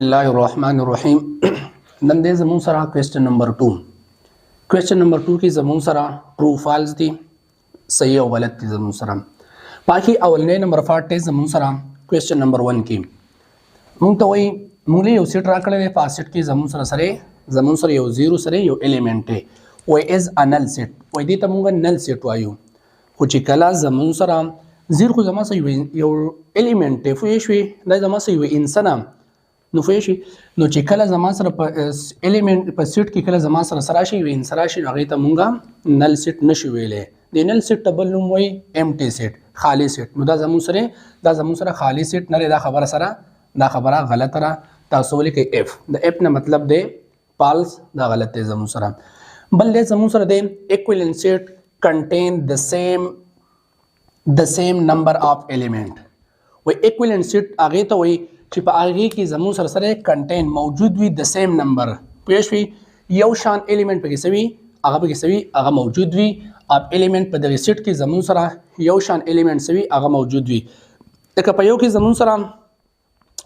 الله الرحمن الرحیم نن دې زمون سره کوېسچن نمبر 2 کوېسچن نمبر 2 کې زمون سره ټرو فالس دي صحیح او غلط دي زمون سره باقي اولنې نمبر 40 زمون سره کوېسچن نمبر 1 کې مونږ ته وایي مونږ یو سیټ راکړی دی په سیټ کې زمون سره یو زیرو سره یو الیمنٹ دی وای از ا نل سیټ وای دې ته مونږ نل سیټ وایو خو چې کله زمون سره زیرو خو زما سره یو الیمنٹ دی فو شوي دا زما سره یو انسان نو فېشي نو چې کله زما سره په الیمنٹ په سیټ کې کله زما سره راشي وي انسان راشي هغه ته مونږه نل سیټ نشو ویلې د نل سیټ ته بل نوم وایي امټي سیټ خالی سیټ نو دا زمون سره خالی سیټ نه دا خبره غلطه را تاسو ولیکئ اف د اف نه مطلب دی فالس دا غلط دی زمون سره بل دی زمون سره دی ایکویلنٹ سیټ contain the same number of element وای ایکویلنٹ سیټ هغه ته وایي چې په هغه کې زمون سره کنټین موجود وي د سیم نمبر پېښ وي یو شان الیمنٹ پکې سوي هغه موجود وي اپ الیمنٹ په دغه سیټ کې زمون سره یو شان الیمنٹ سوي هغه موجود وي لکه په یو کې زمون سره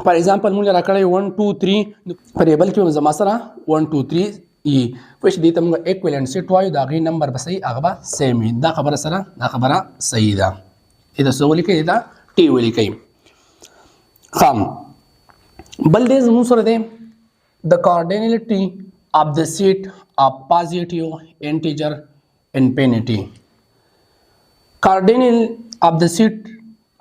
فار ایگزامپل مونږ راکړی 1 2 3 په ریبل کې زما سره 1 2 3 ای پښ دې ته موږ ایکویلنٹ سیټ وایو دا غي نمبر به صحیح هغه به سیم وي دا خبره صحیح ده دا سوال کې دا ټی ولیکئ خام بل دې زموږ سره دی the cardinality of the set of positive integer infinity cardinal of the set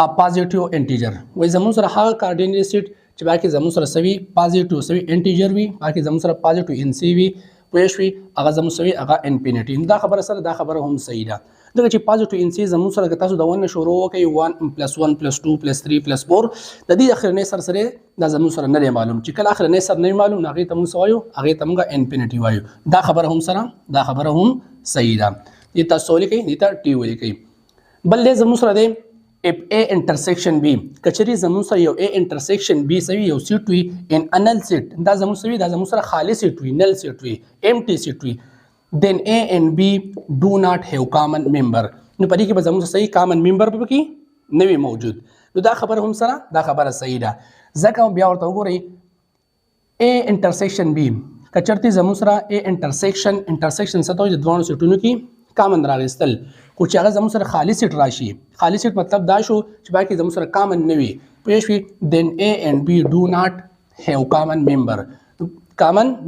of positive integer وای زموږ سره هغه cardinal set چې باقي زموږ سره سوي positive سوي integer وي باقي زموږ سره positive in سی وي پېښ وي هغه زموږ سوي هغه infinity دا خبره هم صحیح ده دغه چې positive in سی زموږ سره تاسو د 1 شروع وکړئ 1 + 1 + 2 + 3 + 4 د دې اخرنی سره دا زموږ سره نه معلوم چې کله اخرنی سره نه معلوم هغه ته موږ وایو هغه ته موږ انفینټی وایو دا خبره هم صحیح ده دې تاسو ولیکئ دې ته ټی ولیکئ بل دې زموږ سره دی if a intersection b کچری زموږ سره یو a intersection b سوي یو سیټ وي ان انل سیټ دا زموږ سره خالی سیټ وي نل سیټ وي empty سیټ وي then a and b do not have common member نو پدې کې به زموږ صحیح common member به کې نه وي موجود نو دا خبره صحیح ده ځکه بیا ورته وګورئ a intersection b کچرته زموږ سره a intersection څه ته د دوه سیټونو کې کامن راغستل خو چې هغه زموږ سره خالی سیټ راشي خالی سیټ مطلب دا شو چې باقي زموږ سره کامن نه وي پېښ وي then a and b do not have common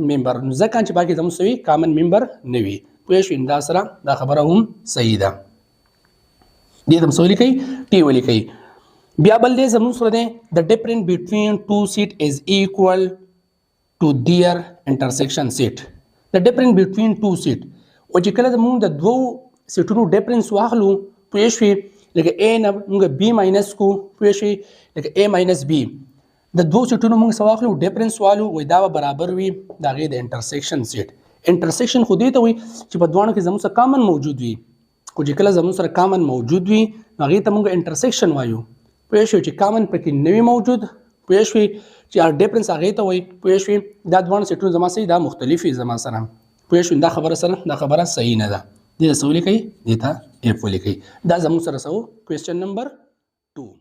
member نو ځکه چې باقي زموږ سوي کامن ممبر نه وي پوه شئ دا خبره هم صحیح ده دې ته څه ولیکئ ټی ولیکئ بیا بل دی زموږ سره دی the difference between two set is equal to their intersection set the difference between two set او چې کله موږ د دوو سیټونو ډیفرنس واخلو پوه شئ لکه a نه موږ b ماینس کو پوه شئ لکه a ماینس b د دوه سیټونو موږ سواخلو ډیفرنس والو وای دا برابر وي دا غي د انټرسیکشن سیټ انټرسیکشن خو دې ته وي چې په دوه کې زموږ سره کامن موجود وي خو چې کله زموږ سره کامن موجود وي هغه ته موږ انټرسیکشن وایو پوه شئ چې کامن پکې نه وي موجود پوه شئ چې ډیفرنس هغه ته وای پوه شئ دا دوه سیټونو زما سره دا مختلفي زما سره پوه شئ دا خبره صحیح نه ده دې څه ولیکئ دې ته اف ولیکئ دا زموږ سره کوېسچن نمبر 2